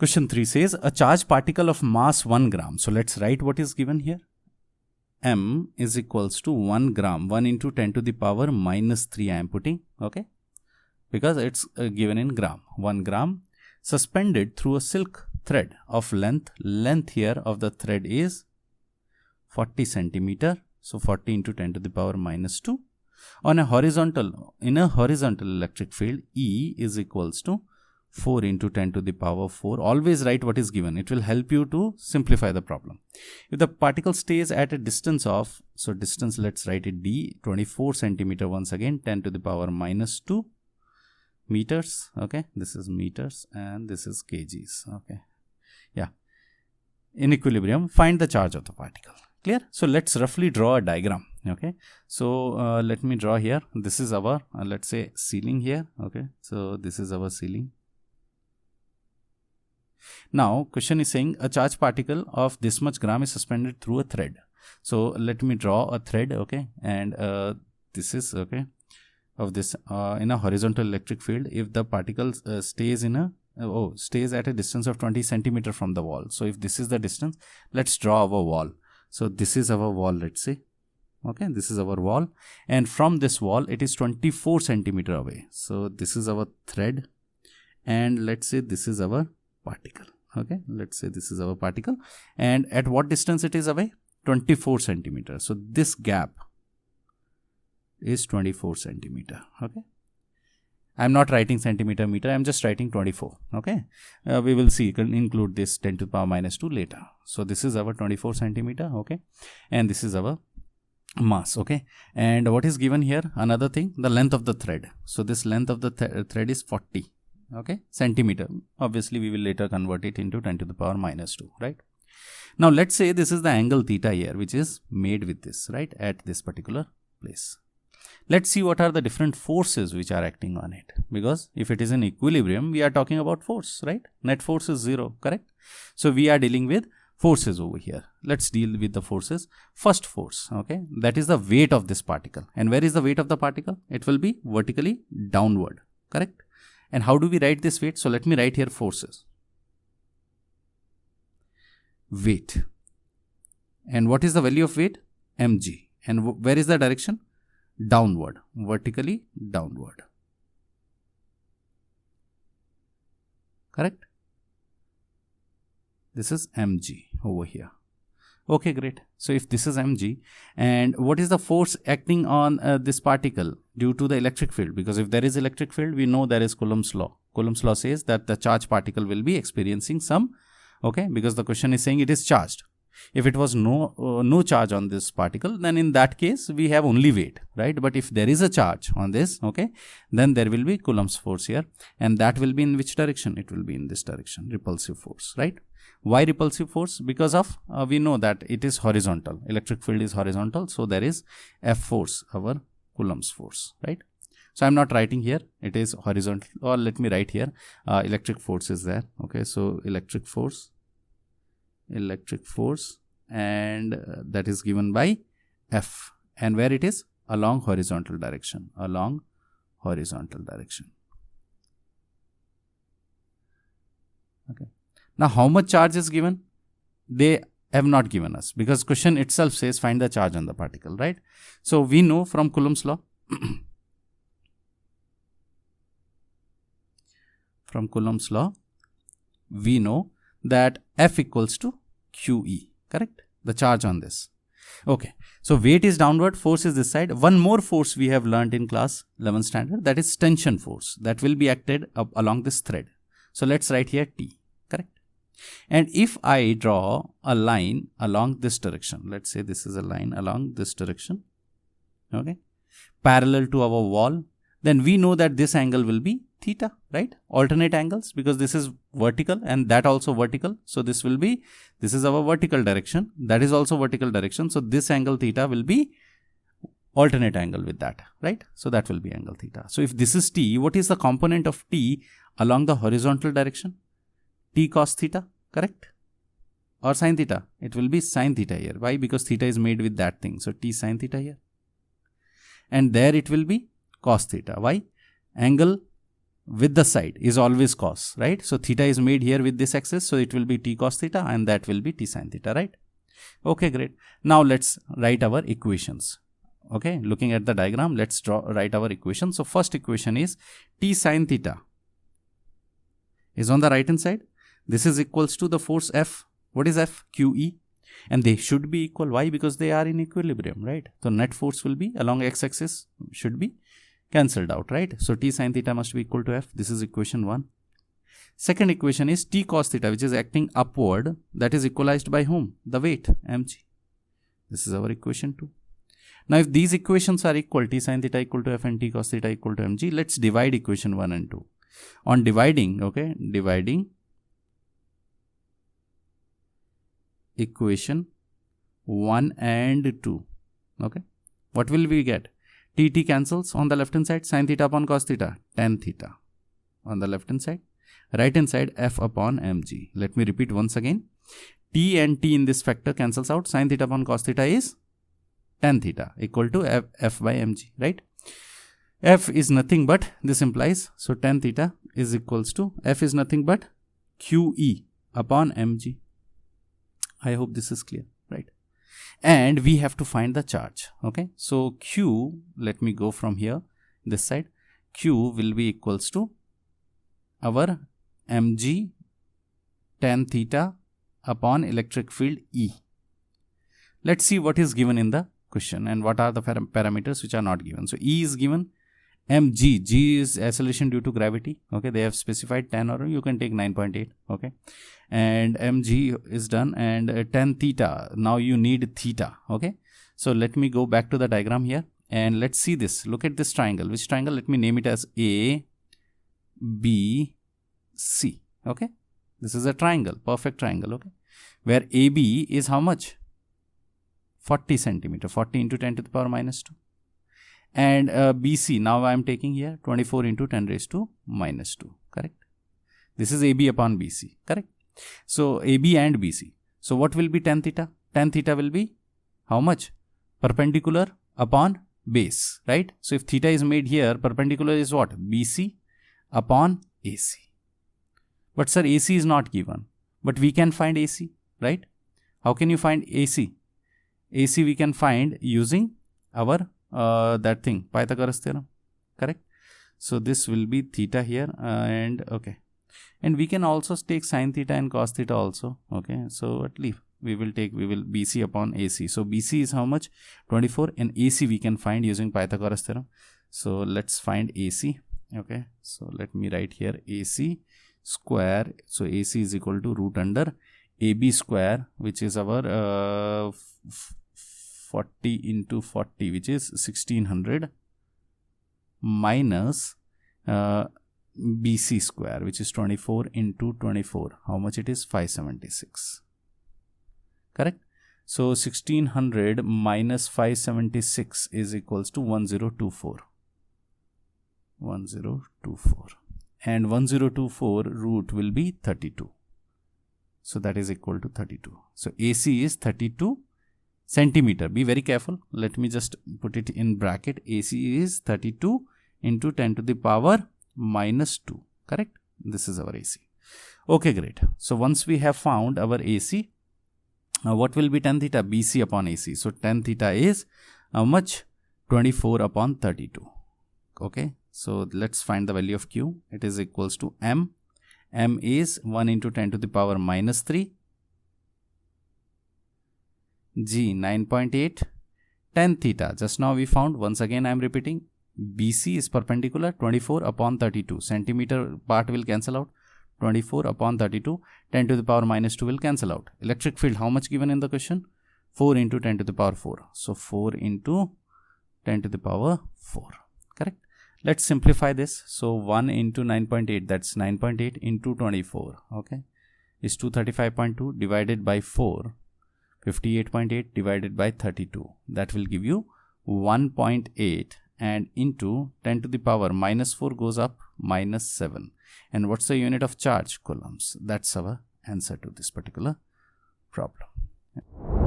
Question 3 says a charged particle of mass 1 gram. So let's write what is given here. M is equals to 1 gram, 1 into 10 to the power minus 3 I am putting, okay, because it's given in gram. 1 gram suspended through a silk thread of length here of the thread is 40 centimeter. So 40 into 10 to the power minus 2 on a horizontal, in a horizontal electric field, E is equals to 4 into 10 to the power 4. Always write what is given. It will help you to simplify the problem. If the particle stays at a distance of, so distance, let's write it D, 24 centimeter once again, 10 to the power minus 2 meters. Okay, this is meters and this is kgs. Okay, yeah. In equilibrium, find the charge of the particle. Clear? So let's roughly draw a diagram. Okay, so let me draw here. This is our, let's say, ceiling here. Okay, so this is our ceiling. Now, question is saying a charged particle of this much gram is suspended through a thread. So let me draw a thread, okay, and this is, okay, of this in a horizontal electric field. If the particle stays in a stays at a distance of 20 centimeter from the wall. So if this is the distance, let's draw our wall. So this is our wall, let's say. Okay, this is our wall, and from this wall it is 24 centimeter away. So this is our thread, and let's say this is our particle. Okay, let's say this is our particle, and at what distance it is away? 24 centimeter. So this gap is 24 centimeter. Okay, I'm not writing centimeter meter, I'm just writing 24. Okay, we will see, include this 10 to the power minus 2 later. So this is our 24 centimeter. Okay, and this is our mass. Okay, and what is given here? Another thing, the length of the thread. So this length of the thread is 40. Okay, centimeter. Obviously we will later convert it into 10 to the power minus 2, right? Now let's say this is the angle theta here, which is made with this, right, at this particular place. Let's see what are the different forces which are acting on it, because if it is in equilibrium, we are talking about force, right? Net force is 0, correct? So we are dealing with forces over here. Let's deal with the forces. First force, okay, that is the weight of this particle. And where is the weight of the particle? It will be vertically downward, correct? And how do we write this weight? So let me write here forces. Weight. And what is the value of weight? mg. And where is the direction? Downward, vertically downward. Correct? This is mg over here. Okay, great. So if this is mg, and what is the force acting on this particle due to the electric field? Because if there is electric field, we know there is Coulomb's law. Coulomb's law says that the charged particle will be experiencing some, okay, because the question is saying it is charged. If it was no charge on this particle, then in that case we have only weight, right? But if there is a charge on this, okay, then there will be Coulomb's force here, and that will be in which direction? It will be in this direction, repulsive force, right? Why repulsive force? Because of we know that it is horizontal, electric field is horizontal, so there is F force, our Coulomb's force, right? So I'm not writing here, it is horizontal, or let me write here, electric force is there. Okay, so electric force, and that is given by F, and where it is? Along horizontal direction, along horizontal direction. Okay. Now how much charge is given? They have not given us, because question itself says find the charge on the particle, right? So we know from Coulomb's law, from Coulomb's law, we know that F equals to QE, correct? The charge on this. Okay, so weight is downward, force is this side. One more force we have learned in class 11 standard, that is tension force, that will be acted up along this thread. So let's write here T, correct? And if I draw a line along this direction, let's say this is a line along this direction, okay, parallel to our wall, then we know that this angle will be theta, right? Alternate angles, because this is vertical and that also vertical. So this will be, this is our vertical direction, that is also vertical direction. So this angle theta will be alternate angle with that, right? So that will be angle theta. So if this is T, what is the component of T along the horizontal direction? T cos theta, correct? Or sin theta? It will be sin theta here. Why? Because theta is made with that thing. So T sin theta here. And there it will be cos theta. Why? Angle with the side is always cos, right? So theta is made here with this axis, so it will be t cos theta and that will be t sin theta, right? Okay, great. Now let's write our equations. Okay, looking at the diagram, let's write our equation. So first equation is t sin theta is on the right hand side. This is equals to the force F. What is F? QE. And they should be equal. Why? Because they are in equilibrium, right? So net force will be along x-axis should be cancelled out, right? So t sin theta must be equal to F. This is equation 1. Second equation is t cos theta, which is acting upward. That is equalized by whom? The weight, mg. This is our equation 2. Now, if these equations are equal, t sin theta equal to F and t cos theta equal to mg, let's divide equation 1 and 2. On dividing, okay, dividing equation 1 and 2, okay, what will we get? T cancels on the left hand side, sin theta upon cos theta, tan theta on the left hand side, right hand side F upon mg. Let me repeat once again. T and T in this factor cancels out, sin theta upon cos theta is tan theta equal to F by mg, right? F is nothing but, this implies, so tan theta is equals to, F is nothing but QE upon mg. I hope this is clear, right? And we have to find the charge, okay? So Q, let me go from here, this side, Q will be equals to our mg tan theta upon electric field E. Let's see what is given in the question and what are the parameters which are not given. So E is given, mg, g is acceleration due to gravity, okay? They have specified 10 or you can take 9.8, okay? And mg is done, and tan theta, now you need theta, okay? So let me go back to the diagram here and let's see this. Look at this triangle. Which triangle? Let me name it as A, B, C, okay? This is a triangle, perfect triangle, okay? Where AB is how much? 40 centimeter, 40 into 10 to the power minus 2. And BC, now I am taking here 24 into 10 raised to minus 2, correct? This is AB upon BC, correct? So AB and BC. So what will be tan theta? Tan theta will be how much? Perpendicular upon base, right? So if theta is made here, perpendicular is what? BC upon AC. But sir, AC is not given. But we can find AC, right? How can you find AC? AC we can find using our that thing, Pythagoras theorem, correct? So this will be theta here and okay. And we can also take sin theta and cos theta also, okay? So at least we will BC upon AC. So BC is how much? 24, and AC we can find using Pythagoras theorem. So let's find AC, okay? So let me write here AC square. So AC is equal to root under AB square, which is our 40 into 40, which is 1600, minus BC square, which is 24 into 24. How much it is? 576. Correct? So 1600 minus 576 is equals to 1024. 1024. And 1024 root will be 32. So that is equal to 32. So AC is 32 centimeter. Be very careful. Let me just put it in bracket. AC is 32 into 10 to the power minus 2. Correct? This is our AC. Okay, great. So once we have found our AC, what will be tan theta? BC upon AC. So tan theta is how much? 24 upon 32. Okay. So let's find the value of Q. It is equals to M. M is 1 into 10 to the power minus 3. G 9.8. Tan theta. Just now we found, once again I am repeating, BC is perpendicular, 24 upon 32. Centimeter part will cancel out. 24 upon 32. 10 to the power minus 2 will cancel out. Electric field, how much given in the question? 4 into 10 to the power 4. So 4 into 10 to the power 4. Correct? Let's simplify this. So 1 into 9.8, that's 9.8 into 24. Okay, is 235.2 divided by 4. 58.8 divided by 32. That will give you 1.8, and into 10 to the power minus 4 goes up minus 7. And what's the unit of charge? Coulombs. That's our answer to this particular problem.